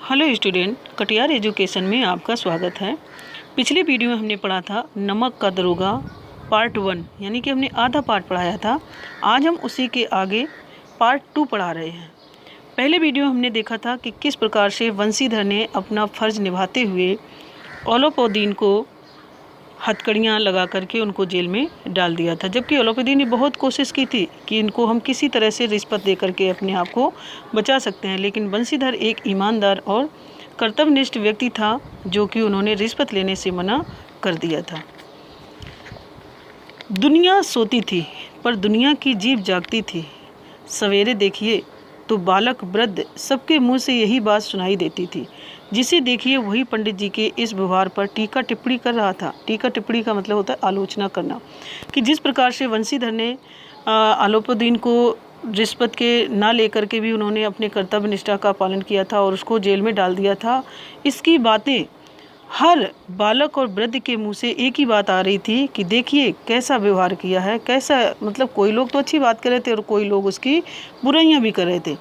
Hello student, Katiyar education में आपका स्वागत है। पिछले वीडियो में हमने पढ़ा था नमक का दरोगा पार्ट 1, यानी कि हमने आधा पार्ट पढ़ाया था। आज हम उसी के आगे पार्ट 2 पढ़ा रहे हैं। पहले वीडियो हमने देखा था कि किस प्रकार से वंशीधर ने अपना फ़र्ज निभाते हुए ओलाउद्दीन को हथकड़ियाँ लगा करके उनको जेल में डाल दिया था, जबकि ओलाउद्दीन ने बहुत कोशिश की थी कि इनको हम किसी तरह से रिश्वत दे करके अपने आप को बचा सकते हैं, लेकिन वंशीधर एक ईमानदार और कर्तव्यनिष्ठ व्यक्ति था जो कि उन्होंने रिश्वत लेने से मना कर दिया था। दुनिया सोती थी पर दुनिया की जीभ जागती थी। सवेरे देखिए तो बालक वृद्ध सबके मुंह से यही बात सुनाई देती थी। जिसे देखिए वही पंडित जी के इस व्यवहार पर टीका टिप्पणी कर रहा था। टीका टिप्पणी का मतलब होता है आलोचना करना, कि जिस प्रकार से वंशीधर ने ओलाउद्दीन को रिश्वत के ना लेकर के भी उन्होंने अपने कर्तव्य निष्ठा का पालन किया था और उसको जेल में डाल दिया था। इसकी बातें हर बालक और वृद्ध के मुंह से एक ही बात आ रही थी कि देखिए कैसा व्यवहार किया है, कैसा, मतलब कोई लोग तो अच्छी बात कर रहे थे और कोई लोग उसकी बुराइयां भी कर रहे थे।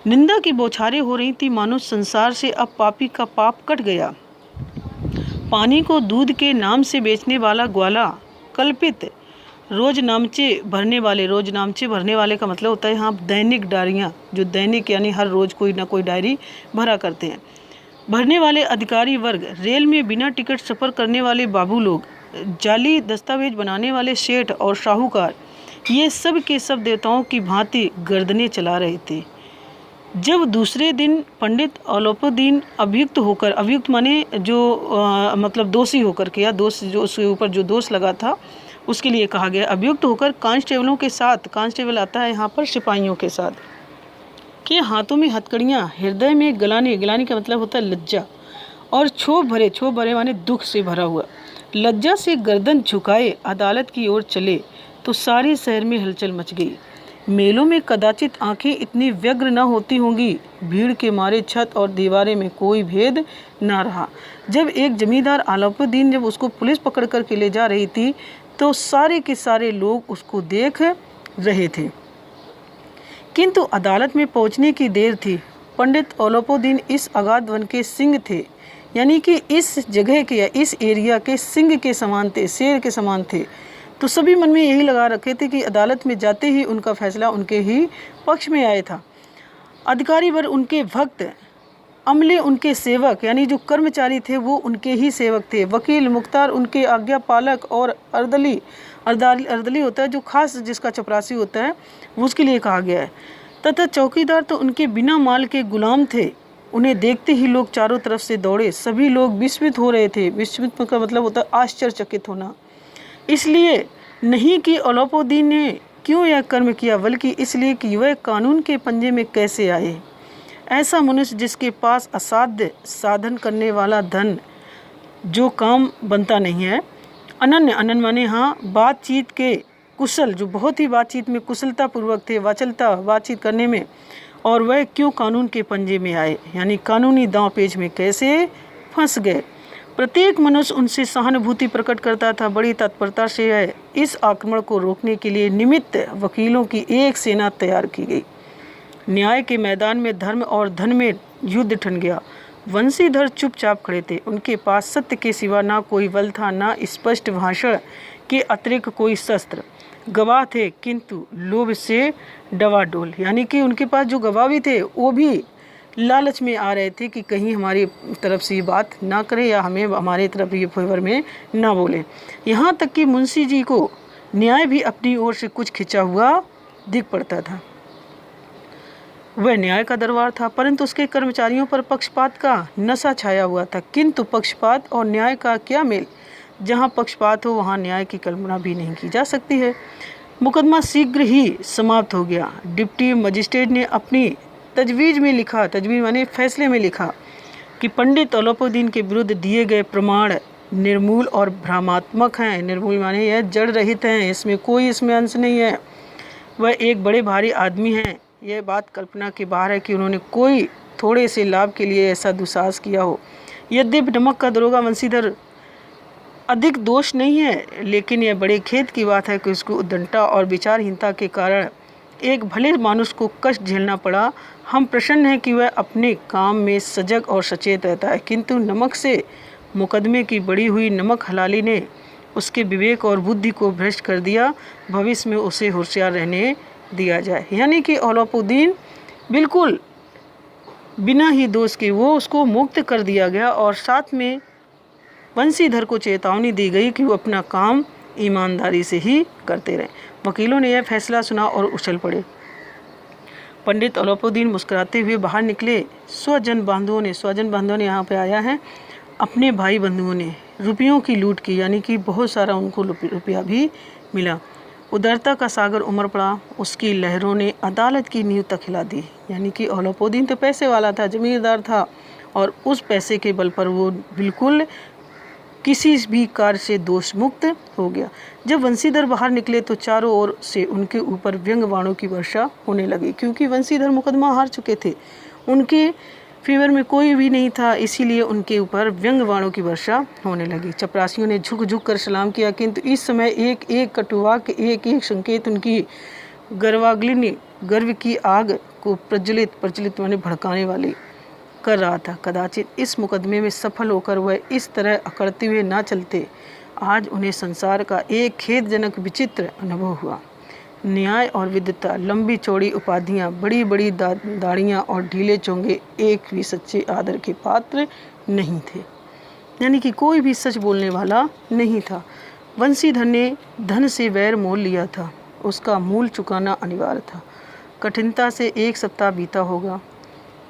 निंदा की बौछारें हो रही थी, मानो संसार से अब पापी का पाप कट गया। पानी को दूध के नाम से बेचने वाला ग्वाला, कल्पित रोजनामचे भरने वाले का मतलब होता है यहाँ दैनिक डायरियाँ, जो दैनिक यानी हर रोज कोई ना कोई डायरी भरा करते हैं, भरने वाले अधिकारी वर्ग, रेल में बिना टिकट सफ़र करने वाले बाबू लोग, जाली दस्तावेज बनाने वाले सेठ और साहूकार, ये सब के सब देवताओं की भांति गर्दनें चला रहे थे। जब दूसरे दिन पंडित ओलाउद्दीन अभियुक्त माने जो मतलब दोषी होकर के, या दोष जो उसके ऊपर जो दोष लगा था उसके लिए कहा गया, अभियुक्त होकर कांस्टेबलों के साथ, कांस्टेबल आता है यहाँ पर सिपाहियों के साथ, के हाथों में हथकड़ियाँ, हृदय में गलानी का मतलब होता है लज्जा, और क्षोभ भरे माने दुख से भरा हुआ, लज्जा से गर्दन झुकाए अदालत की ओर चले तो सारे शहर में हलचल मच गई। मेलों में कदाचित आंखें इतनी व्यग्र न होती होंगी, भीड़ के मारे छत और दीवारें में कोई भेद न रहा। जब एक जमींदार ओलाउद्दीन जब उसको पुलिस पकड़ कर के ले जा रही थी तो सारे के सारे लोग उसको देख रहे थे, किंतु अदालत में पहुंचने की देर थी। पंडित ओलाउद्दीन इस अगाध वन के सिंह थे, यानी कि इस जगह के या इस एरिया के सिंह के समान थे, शेर के समान थे। तो सभी मन में यही लगा रखे थे कि अदालत में जाते ही उनका फैसला उनके ही पक्ष में आया था। अधिकारी वर्ग उनके भक्त, अमले उनके सेवक, यानी जो कर्मचारी थे वो उनके ही सेवक थे। वकील मुख्तार उनके आज्ञा पालक, और अर्दली होता है जो खास जिसका चपरासी होता है, वो उसके लिए कहा गया है। तथा चौकीदार तो उनके बिना माल के गुलाम थे। उन्हें देखते ही लोग चारों तरफ से दौड़े। सभी लोग विस्मित हो रहे थे। विस्मित का मतलब होता है आश्चर्यचकित होना, इसलिए नहीं कि ओलाउद्दीन ने क्यों यह कर्म किया, बल्कि इसलिए कि वह कानून के पंजे में कैसे आए। ऐसा मनुष्य जिसके पास असाध्य साधन करने वाला धन, जो काम बनता नहीं है, अनन्य माने हाँ बातचीत के कुशल, जो बहुत ही बातचीत में कुशलता पूर्वक थे, वाचलता बातचीत करने में, और वह क्यों कानून के पंजे में आए, यानी कानूनी दांव पेच में कैसे फंस गए। प्रत्येक मनुष्य उनसे सहानुभूति प्रकट करता था। बड़ी तत्परता से है इस आक्रमण को रोकने के लिए निमित्त वकीलों की एक सेना तैयार की गई। न्याय के मैदान में धर्म और धन में युद्ध ठन गया। वंशीधर चुपचाप खड़े थे। उनके पास सत्य के सिवा ना कोई बल था, ना स्पष्ट भाषण के अतिरिक्त कोई शस्त्र। गवाह थे किंतु लोभ से डवाडोल, यानी कि उनके पास जो गवाह भी थे वो भी लालच में आ रहे थे कि कहीं हमारी तरफ से ये बात ना करे या हमें हमारे तरफ ये फेवर में ना बोले। यहाँ तक कि मुंशी जी को न्याय भी अपनी ओर से कुछ खिंचा हुआ दिख पड़ता था। वह न्याय का दरबार था, परंतु उसके कर्मचारियों पर पक्षपात का नशा छाया हुआ था। किंतु पक्षपात और न्याय का क्या मेल? जहाँ पक्षपात हो वहाँ न्याय की कल्पना भी नहीं की जा सकती है। मुकदमा शीघ्र ही समाप्त हो गया। डिप्टी मजिस्ट्रेट ने अपनी तजवीज़ माने फैसले में लिखा कि पंडित ओलाउद्दीन के विरुद्ध दिए गए प्रमाण निर्मूल और भ्रमात्मक हैं। निर्मूल माने यह जड़ रहित हैं, इसमें अंश नहीं है। वह एक बड़े भारी आदमी हैं। यह बात कल्पना के बाहर है कि उन्होंने कोई थोड़े से लाभ के लिए ऐसा दुस्साहस किया हो। यद्यपि नमक का दरोगा वंशीधर अधिक दोष नहीं है, लेकिन यह बड़े खेद की बात है कि उसको उद्दंडता और विचारहीनता के कारण एक भले मानुष को कष्ट झेलना पड़ा। हम प्रसन्न हैं कि वह अपने काम में सजग और सचेत रहता है, किंतु नमक से मुकदमे की बढ़ी हुई नमक हलाली ने उसके विवेक और बुद्धि को भ्रष्ट कर दिया। भविष्य में उसे होशियार रहने दिया जाए। यानी कि औलौपुद्दीन बिल्कुल बिना ही दोष के वो उसको मुक्त कर दिया गया और साथ में बंसीधर को चेतावनी दी गई कि वो अपना काम ईमानदारी से ही करते रहें। वकीलों ने यह फैसला सुना और उछल पड़े। पंडित औलौपुद्दीन मुस्कुराते हुए बाहर निकले। स्वजन बांधवों ने यहाँ पे आया है, अपने भाई बंधुओं ने रुपयों की लूट की, यानी कि बहुत सारा उनको रुपया भी मिला। उदारता का सागर उमड़ पड़ा। उसकी लहरों ने अदालत की नींव तक हिला दी। यानी कि औलौपुद्दीन तो पैसे वाला था, जमींदार था, और उस पैसे के बल पर वो बिल्कुल किसी भी कार्य से दोष मुक्त हो गया। जब वंशीधर बाहर निकले तो चारों ओर से उनके ऊपर व्यंग बाणों की वर्षा होने लगी, क्योंकि वंशीधर मुकदमा हार चुके थे, उनके फेवर में कोई भी नहीं था, इसीलिए उनके ऊपर व्यंग बाणों की वर्षा होने लगी। चपरासियों ने झुक झुक कर सलाम किया, किंतु इस समय एक एक कटुवाक्य, एक एक संकेत उनकी गर्वाग्नि, गर्व की आग को प्रज्वलित माने भड़काने वाली कर रहा था। कदाचित इस मुकदमे में सफल होकर वह इस तरह अकड़ते हुए ना चलते। आज उन्हें संसार का एक खेदजनक विचित्र अनुभव हुआ। न्याय और विद्वता, लंबी चौड़ी उपाधियां, बड़ी बड़ी दाढ़ियां और ढीले चोंगे एक भी सच्चे आदर के पात्र नहीं थे। यानी कि कोई भी सच बोलने वाला नहीं था। वंशीधर ने धन से वैर मोल लिया था, उसका मूल चुकाना अनिवार्य था। कठिनता से 1 सप्ताह बीता होगा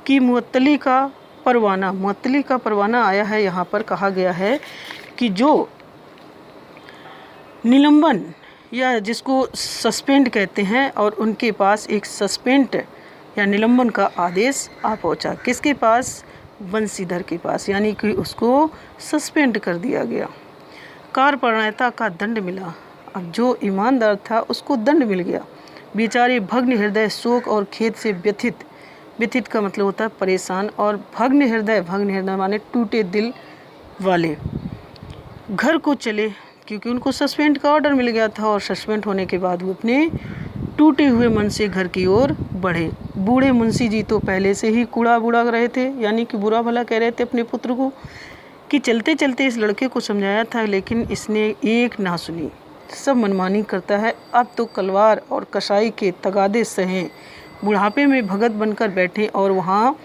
कि मुअत्तली का परवाना आया है। यहाँ पर कहा गया है कि जो निलंबन या जिसको सस्पेंड कहते हैं, और उनके पास एक सस्पेंड या निलंबन का आदेश आ पहुँचा। किसके पास? वंशीधर के पास, यानी कि उसको सस्पेंड कर दिया गया। कारपणयता का दंड मिला। अब जो ईमानदार था उसको दंड मिल गया। बेचारे भग्न हृदय, शोक और खेद से व्यथित का मतलब होता है परेशान, और भग्न हृदय माने टूटे दिल वाले घर को चले, क्योंकि उनको सस्पेंड का ऑर्डर मिल गया था। और सस्पेंड होने के बाद वो अपने टूटे हुए मन से घर की ओर बढ़े। बूढ़े मुंशी जी तो पहले से ही कूड़ा बुड़ा रहे थे, यानी कि बुरा भला कह रहे थे अपने पुत्र को, कि चलते चलते इस लड़के को समझाया था, लेकिन इसने एक ना सुनी, सब मनमानी करता है। अब तो कलवार और कसाई के तगादे सहें, बुढ़ापे में भगत बनकर बैठे, और वहाँ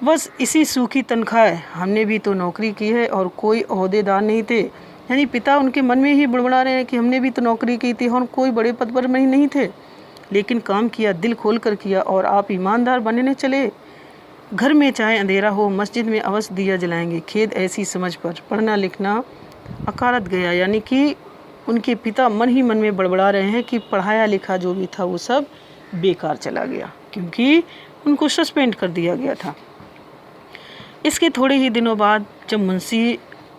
बस इसी सूखी तनख्वाह है। हमने भी तो नौकरी की है और कोई ओहदेदार नहीं थे। यानी पिता उनके मन में ही बड़बड़ा रहे हैं कि हमने भी तो नौकरी की थी और कोई बड़े पद पर नहीं थे, लेकिन काम किया, दिल खोल कर किया, और आप ईमानदार बनने चले। घर में चाहे अंधेरा हो, मस्जिद में अवश्य दिया जलाएंगे। खेद ऐसी समझ पर पढ़ना लिखना अकारत गया। यानी कि उनके पिता मन ही मन में बड़बड़ा रहे हैं कि पढ़ाया लिखा जो भी था वो सब बेकार चला गया, क्योंकि उनको सस्पेंड कर दिया गया था। इसके थोड़े ही दिनों बाद जब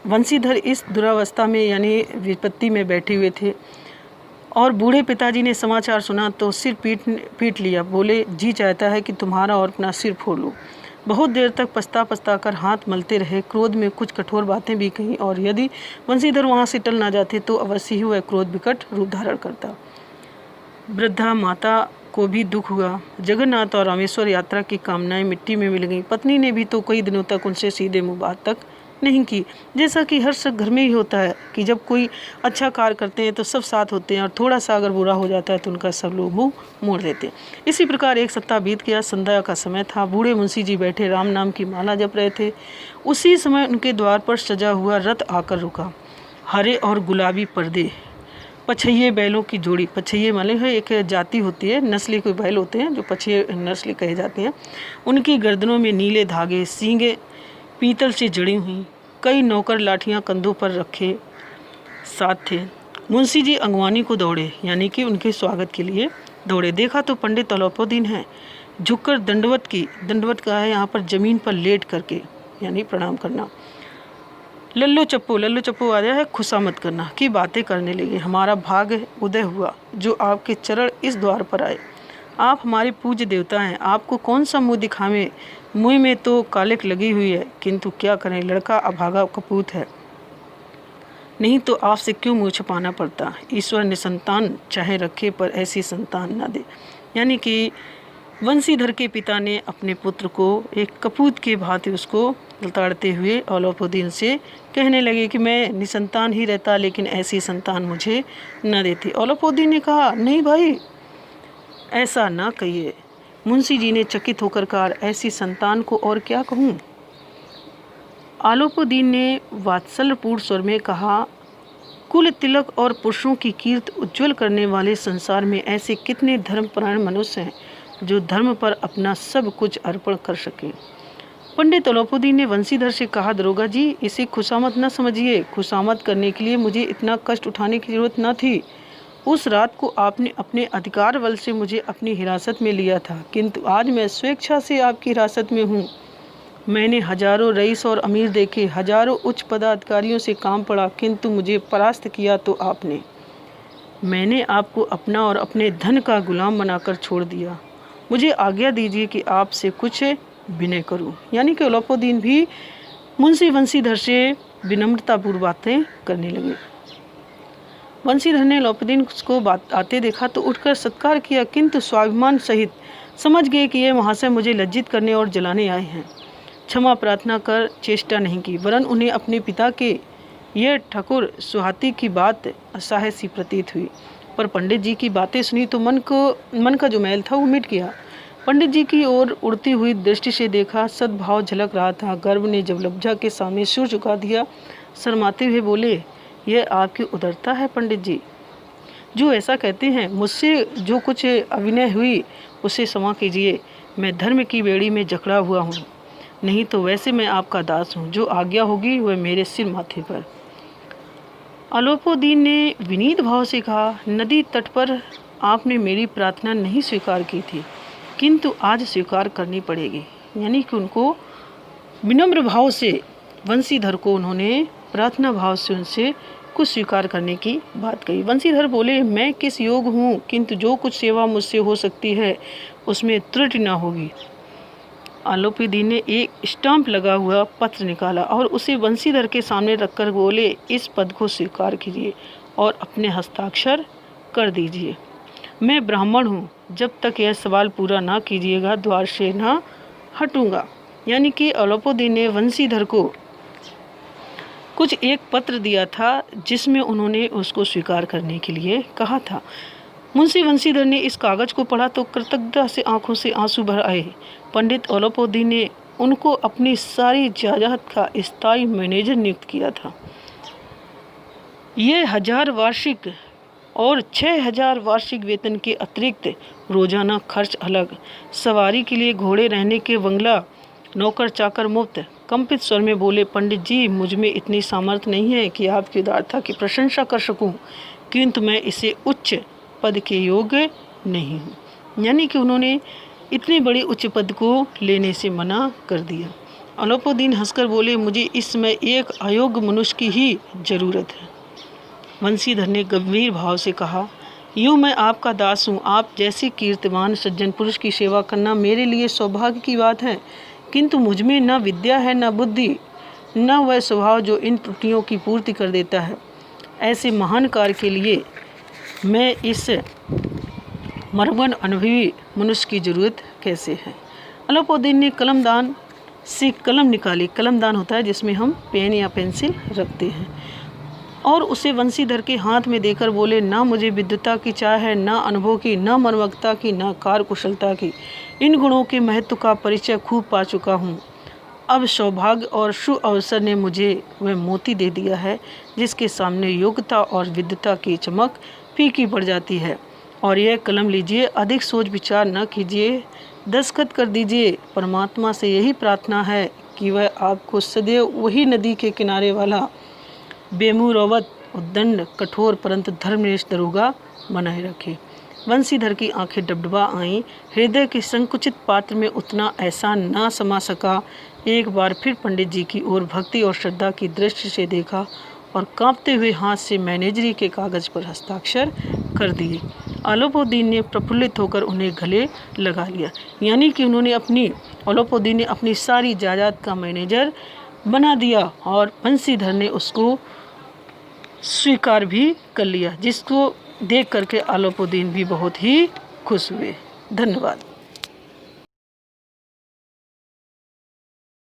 वंशीधर इस दुरावस्था में यानी विपत्ति में बैठे हुए थे और बूढ़े पिताजी ने समाचार सुना तो सिर पीट लिया। बोले, जी चाहता है कि तुम्हारा और अपना सिर फोड़ लूँ। बहुत देर तक पछता कर हाथ मलते रहे। क्रोध में कुछ कठोर बातें भी कहीं, और यदि वंशीधर वहाँ से टल ना जाते तो अवश्य ही वह क्रोध विकट रूप धारण करता। वृद्धा माता को भी दुख हुआ। जगन्नाथ और रामेश्वर यात्रा की कामनाएं मिट्टी में मिल गईं। पत्नी ने भी तो कई दिनों तक उनसे सीधे मुँह बात तक नहीं की। जैसा कि हर सब घर में ही होता है कि जब कोई अच्छा कार्य करते हैं तो सब साथ होते हैं, और थोड़ा सा अगर बुरा हो जाता है तो उनका सब लोग मुँह मोड़ देते हैं। इसी प्रकार 1 सप्ताह बीत गया। संध्या का समय था। बूढ़े मुंशी जी बैठे राम नाम की माला जप रहे थे। उसी समय उनके द्वार पर सजा हुआ रथ आकर रुका। हरे और गुलाबी पर्दे, पछैये बैलों की जोड़ी। पछैये माने है एक जाति होती है, नस्ली कोई बैल होते हैं जो पछैये नस्ली कहे जाते हैं। उनकी गर्दनों में नीले धागे, सींगे पीतल से जड़ी हुई। कई नौकर लाठियां कंधों पर रखे साथ थे। मुंशी जी अंगवानी को दौड़े, यानी कि उनके स्वागत के लिए दौड़े। देखा तो पंडित औलौपुद्दीन हैं। झुककर दंडवत का है यहाँ पर जमीन पर लेट करके, यानी प्रणाम करना। लल्लो चप्पू आ गया है, खुशामद करना की बातें करने लगे। हमारा भाग्य उदय हुआ जो आपके चरण इस द्वार पर आए। आप हमारे पूज्य देवता हैं, आपको कौन सा मुँह दिखावे। मुँह में तो कालिक लगी हुई है, किंतु क्या करें, लड़का अभागा कपूत है, नहीं तो आपसे क्यों मुँह छुपाना पड़ता। ईश्वर निसंतान चाहे रखे, पर ऐसी संतान ना दे। यानी कि वंशीधर के पिता ने अपने पुत्र को एक कपूत के भांति उसको लताड़ते हुए अलाउद्दीन से कहने लगे कि मैं निसंतान ही रहता, लेकिन ऐसी संतान मुझे न देती। अलाउद्दीन ने कहा, नहीं भाई, ऐसा ना कहिए। मुंशी जी ने चकित होकर कहा, ऐसी संतान को और क्या कहूँ। अलाउद्दीन ने वात्सल्यपूर्ण स्वर में कहा, कुल तिलक और पुरुषों की कीर्ति उज्जवल करने वाले संसार में ऐसे कितने धर्मपरायण मनुष्य हैं जो धर्म पर अपना सब कुछ अर्पण कर सके। पंडित अलाउद्दीन ने वंशीधर से कहा, दरोगा जी, इसे खुशामद न समझिए। खुशामद करने के लिए मुझे इतना कष्ट उठाने की जरूरत न थी। उस रात को आपने अपने अधिकार बल से मुझे अपनी हिरासत में लिया था, किंतु आज मैं स्वेच्छा से आपकी हिरासत में हूँ। मैंने हजारों रईस और अमीर देखे, हजारों उच्च पदाधिकारियों से काम पड़ा, किंतु मुझे परास्त किया तो आपने। मैंने आपको अपना और अपने धन का गुलाम बनाकर छोड़ दिया। मुझे आज्ञा दीजिए कि आपसे कुछ विनय करूं। यानी कि अलाउद्दीन भी मुंशी वंशीधर से विनम्रतापूर्वक बातें करने लगे। वंशीधर ने अलाउद्दीन को बात आते देखा तो उठकर सत्कार किया, किंतु स्वाभिमान सहित समझ गए कि ये महाशय मुझे लज्जित करने और जलाने आए हैं। क्षमा प्रार्थना कर चेष्टा नहीं की, वरन उन्हें अपने पिता के यह ठकुर सुहाती की बात असह्य सी प्रतीत हुई। पर पंडित जी की बातें सुनी तो मन का जो मैल था वो मिट गया। पंडित जी की ओर उड़ती हुई दृष्टि से देखा, सद्भाव झलक रहा था। गर्व ने जब लज्जा के सामने सिर झुका दिया, शर्माते हुए बोले, यह आपकी उदारता है पंडित जी, जो ऐसा कहते हैं। मुझसे जो कुछ अभिनय हुई उसे क्षमा कीजिए। मैं धर्म की बेड़ी में जकड़ा हुआ हूँ, नहीं तो वैसे मैं आपका दास हूँ। जो आज्ञा होगी वह मेरे सिर माथे पर। अलाउद्दीन ने विनीत भाव से कहा, नदी तट पर आपने मेरी प्रार्थना नहीं स्वीकार की थी, किंतु आज स्वीकार करनी पड़ेगी। यानी कि उनको विनम्र भाव से, वंशीधर को उन्होंने प्रार्थना भाव से उनसे कुछ स्वीकार करने की बात कही। वंशीधर बोले, मैं किस योग हूँ, किंतु जो कुछ सेवा मुझसे हो सकती है उसमें त्रुटि ना होगी। अलाउद्दीन ने एक स्टाम्प लगा हुआ पत्र निकाला और उसे वंशीधर के सामने रखकर बोले, इस पद को स्वीकार कीजिए और अपने हस्ताक्षर कर दीजिए। मैं ब्राह्मण हूँ, जब तक यह सवाल पूरा ना कीजिएगा द्वार से ना हटूंगा। यानी कि अलाउद्दीन ने वंशीधर को कुछ एक पत्र दिया था जिसमें उन्होंने उसको स्वीकार करने के लिए कहा था। मुंशी वंशीधर ने इस कागज को पढ़ा तो कृतज्ञता से आंखों से आंसू भर आए। पंडित अलाउद्दीन ने उनको अपनी सारी जायदाद का स्थायी मैनेजर नियुक्त किया था। ये 1000 वार्षिक और 6000 वार्षिक वेतन के अतिरिक्त रोजाना खर्च अलग, सवारी के लिए घोड़े रहने के बंगला, नौकर चाकर मुफ्त। कंपित स्वर में बोले, पंडित जी, मुझ में इतनी सामर्थ्य नहीं है कि आपकी उदारता की प्रशंसा कर सकूं, किंतु मैं इसे उच्च पद के योग्य नहीं हूँ। यानी कि उन्होंने इतने बड़े उच्च पद को लेने से मना कर दिया। अलाउद्दीन हंसकर बोले, मुझे इस समय एक अयोग्य मनुष्य की ही जरूरत है। वंशीधर ने गंभीर भाव से कहा, यूँ मैं आपका दास हूँ। आप जैसे कीर्तिमान सज्जन पुरुष की सेवा करना मेरे लिए सौभाग्य की बात है, किंतु मुझ में न विद्या है, न बुद्धि, न वह स्वभाव जो इन त्रुटियों की पूर्ति कर देता है। ऐसे महान कार्य के लिए मैं इस मरमन अनुभवी मनुष्य की जरूरत कैसे है। अलाउद्दीन ने कलमदान से कलम निकाली। कलमदान होता है जिसमें हम पेन या पेंसिल रखते हैं, और उसे वंशीधर के हाथ में देकर बोले, ना मुझे विद्वता की चाह है, ना अनुभव की, ना मर्मज्ञता की, ना कार्य कुशलता की। इन गुणों के महत्व का परिचय खूब पा चुका हूँ। अब सौभाग्य और शुभ अवसर ने मुझे वह मोती दे दिया है जिसके सामने योग्यता और विद्वता की चमक फीकी पड़ जाती है। और यह कलम लीजिए, अधिक सोच विचार न कीजिए, दस्तखत कर दीजिए। परमात्मा से यही प्रार्थना है कि वह आपको सदैव वही नदी के किनारे वाला बेमुरवत, उद्दंड, कठोर परंतु धर्मनिष्ठ दरोगा बनाए रखे। वंशीधर की आंखें डबडबा आईं। हृदय के संकुचित पात्र में उतना एहसान ना समा सका। एक बार फिर पंडित जी की ओर भक्ति और श्रद्धा की दृष्टि से देखा और कांपते हुए हाथ से मैनेजरी के कागज पर हस्ताक्षर कर दिए। अलाउद्दीन ने प्रफुल्लित होकर उन्हें गले लगा लिया। यानी कि अलाउद्दीन ने अपनी सारी जायदाद का मैनेजर बना दिया और वंशीधर ने उसको स्वीकार भी कर लिया, जिसको देख करके अलाउद्दीन भी बहुत ही खुश हुए। धन्यवाद।